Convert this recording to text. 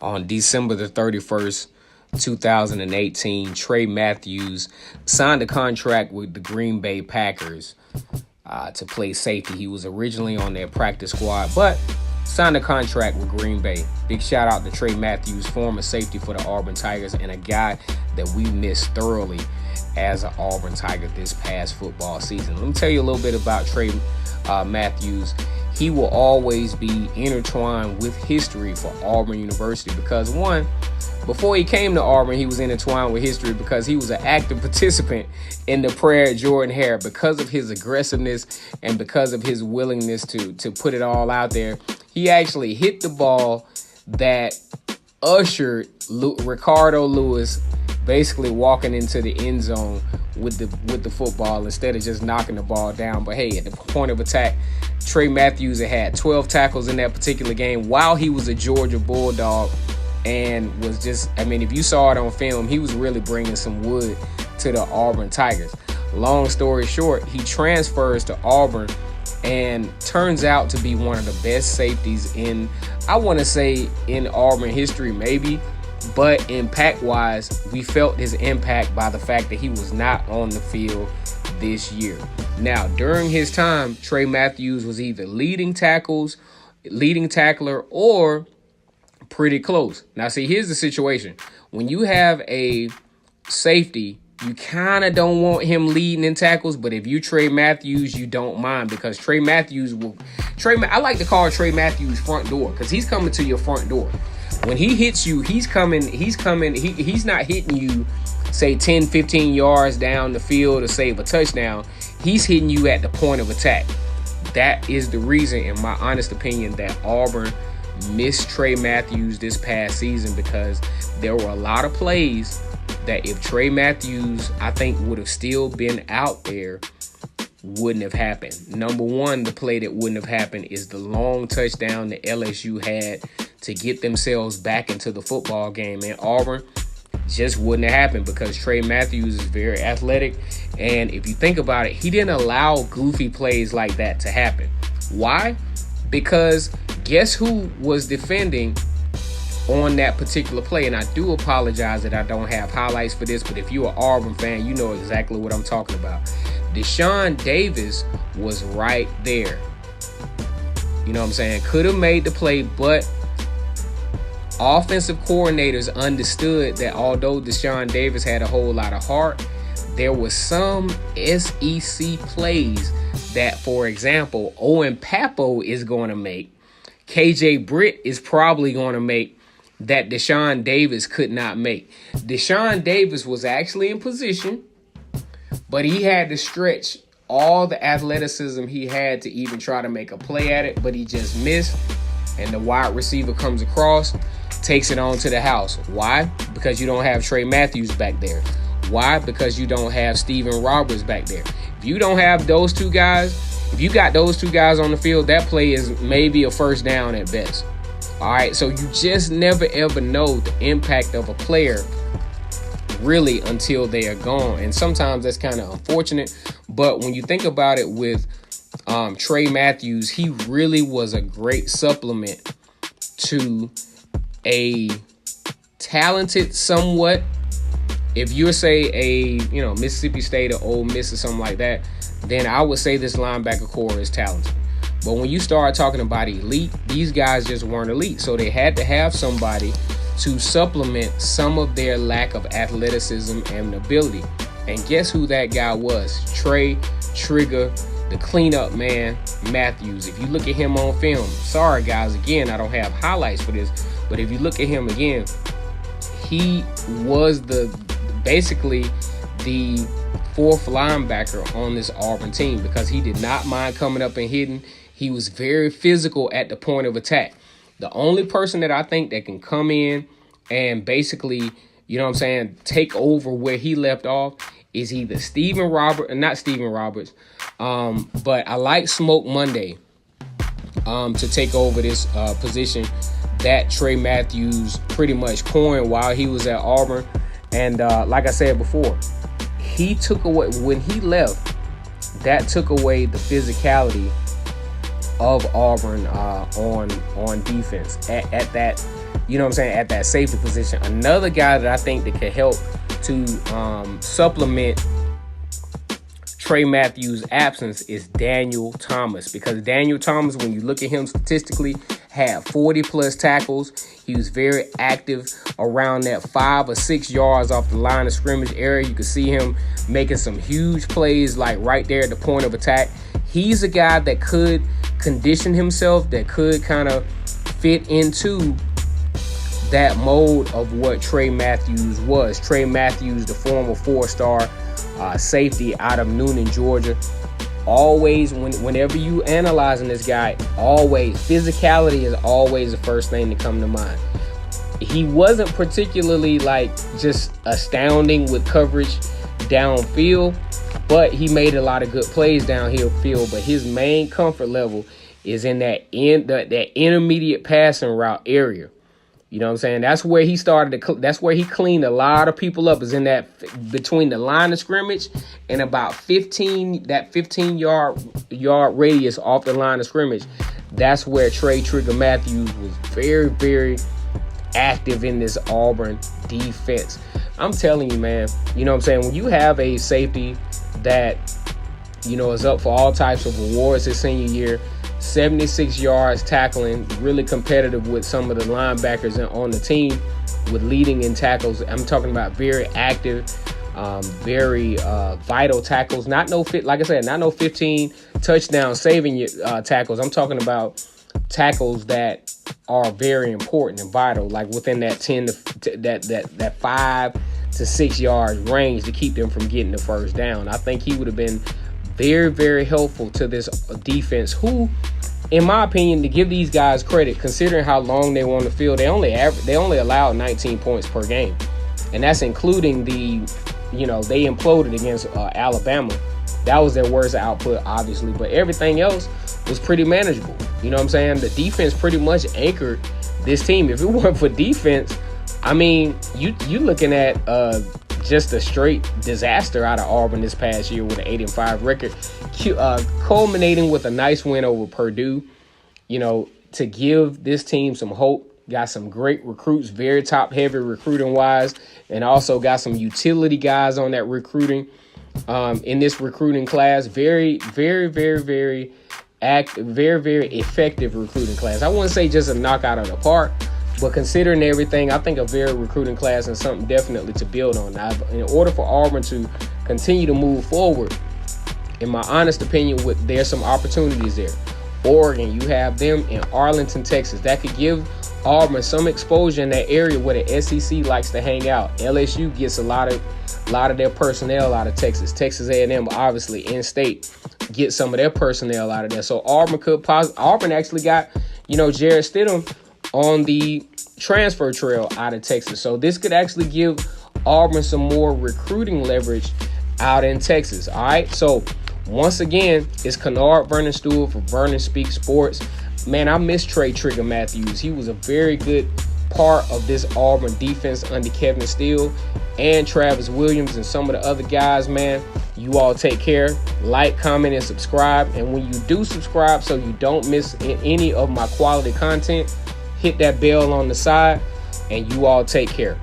On December the 31st, 2018, Trey Matthews signed a contract with the Green Bay Packers to play safety. He was originally on their practice squad, but signed a contract with Green Bay. Big shout out to Trey Matthews, former safety for the Auburn Tigers, and a guy that we missed thoroughly as an Auburn Tiger this past football season. Let me tell you a little bit about Trey Matthews. He will always be intertwined with history for Auburn University because, one, before he came to Auburn, he was intertwined with history because he was an active participant in the prayer at Jordan-Hare because of his aggressiveness and because of his willingness to put it all out there. He actually hit the ball that ushered Ricardo Lewis basically walking into the end zone with the football instead of just knocking the ball down. But hey, at the point of attack, Trey Matthews had 12 tackles in that particular game while he was a Georgia Bulldog, and was just, I mean, if you saw it on film, he was really bringing some wood to the Auburn Tigers. Long story short, he transfers to Auburn and turns out to be one of the best safeties in, I want to say, in Auburn history, maybe. But impact-wise, we felt his impact by the fact that he was not on the field this year. Now, during his time, Trey Matthews was either leading tackler, or pretty close. Now, see, here's the situation. When you have a safety, you kind of don't want him leading in tackles, but if you Trey Matthews, you don't mind because Trey Matthews I like to call Trey Matthews front door because he's coming to your front door. When he hits you, he's not hitting you, say, 10, 15 yards down the field to save a touchdown. He's hitting you at the point of attack. That is the reason, in my honest opinion, that Auburn missed Trey Matthews this past season, because there were a lot of plays that if Trey Matthews, I think, would have still been out there, wouldn't have happened. Number one, the play that wouldn't have happened is the long touchdown that LSU had to get themselves back into the football game. And Auburn just wouldn't have happened because Trey Matthews is very athletic. And if you think about it, he didn't allow goofy plays like that to happen. Why? Because guess who was defending on that particular play? And I do apologize that I don't have highlights for this, but if you're an Auburn fan, you know exactly what I'm talking about. Deshaun Davis was right there. You know what I'm saying? Could have made the play, but offensive coordinators understood that although Deshaun Davis had a whole lot of heart, there was some SEC plays that, for example, Owen Papo is going to make, KJ Britt is probably going to make, that Deshaun Davis could not make. Deshaun Davis was actually in position, but he had to stretch all the athleticism he had to even try to make a play at it, but he just missed. And the wide receiver comes across, takes it on to the house. Why? Because you don't have Trey Matthews back there. Why? Because you don't have Steven Roberts back there. If you don't have those two guys, if you got those two guys on the field, that play is maybe a first down at best. All right, so you just never ever know the impact of a player really until they are gone. And sometimes that's kind of unfortunate. But when you think about it with Trey Matthews, he really was a great supplement to a talented somewhat, if you're say a Mississippi State or Ole Miss or something like that, then I would say this linebacker core is talented. But when you start talking about elite, these guys just weren't elite. So they had to have somebody to supplement some of their lack of athleticism and ability. And guess who that guy was? Trey Trigger, the cleanup man, Matthews. If you look at him on film, sorry guys, again, I don't have highlights for this, but if you look at him again, he was basically the fourth linebacker on this Auburn team because he did not mind coming up and hitting. He was very physical at the point of attack. The only person that I think that can come in and basically, take over where he left off is either not Steven Roberts, but I like Smoke Monday to take over this position that Trey Matthews pretty much coined while he was at Auburn. And like I said before, he took away, when he left, that took away the physicality of Auburn on defense at you know what I'm saying, at that safety position. Another guy that I think that could help to supplement Trey Matthews' absence is Daniel Thomas, because Daniel Thomas, when you look at him statistically, had 40 plus tackles. He was very active around that 5 or 6 yards off the line of scrimmage area. You could see him making some huge plays, like right there at the point of attack. He's a guy that could condition himself, that could kind of fit into that mode of what Trey Matthews was. Trey Matthews, the former 4-star safety out of Noonan, Georgia. Always, whenever you analyzing this guy, always physicality is always the first thing to come to mind. He wasn't particularly like just astounding with coverage downfield, but he made a lot of good plays downfield. But his main comfort level is in that intermediate passing route area. You know what I'm saying? That's where he started that's where he cleaned a lot of people up, is in that between the line of scrimmage and about 15 yard radius off the line of scrimmage. That's where Trey Trigger Matthews was very, very active in this Auburn defense. I'm telling you, man, you know what I'm saying? When you have a safety that, you know, is up for all types of awards his senior year, 76 yards tackling, really competitive with some of the linebackers on the team, with leading in tackles. I'm talking about very active, very vital tackles. Like I said, not no 15 touchdown saving tackles. I'm talking about tackles that are very important and vital, like within that that 5 to 6 yards range to keep them from getting the first down. I think he would have been very, very helpful to this defense, who, in my opinion, to give these guys credit, considering how long they were on the field, they only allowed 19 points per game. And that's including they imploded against Alabama. That was their worst output, obviously, but everything else was pretty manageable. You know what I'm saying? The defense pretty much anchored this team. If it weren't for defense, I mean, you looking at just a straight disaster out of Auburn this past year with an 8-5 record, culminating with a nice win over Purdue, you know, to give this team some hope. Got some great recruits, very top-heavy recruiting-wise, and also got some utility guys on that recruiting in this recruiting class. Very, very, very, very active, very, very effective recruiting class. I wouldn't say just a knockout of the park, but considering everything, I think a very recruiting class and something definitely to build on. Now, in order for Auburn to continue to move forward, in my honest opinion, there's some opportunities there. Oregon, you have them in Arlington, Texas. That could give Auburn some exposure in that area where the SEC likes to hang out. LSU gets a lot of their personnel out of Texas. Texas A&M, obviously, in-state, get some of their personnel out of there. So Auburn actually got, Jarrett Stidham on the transfer trail out of Texas. So this could actually give Auburn some more recruiting leverage out in Texas. All right. So once again, it's Kennard Vernon Stewart for Vernon Speaks Sports. Man, I miss Trey Trigger Matthews. He was a very good part of this Auburn defense under Kevin Steele and Travis Williams and some of the other guys, man. You all take care. Like, comment, and subscribe. And when you do subscribe, so you don't miss any of my quality content, hit that bell on the side, and you all take care.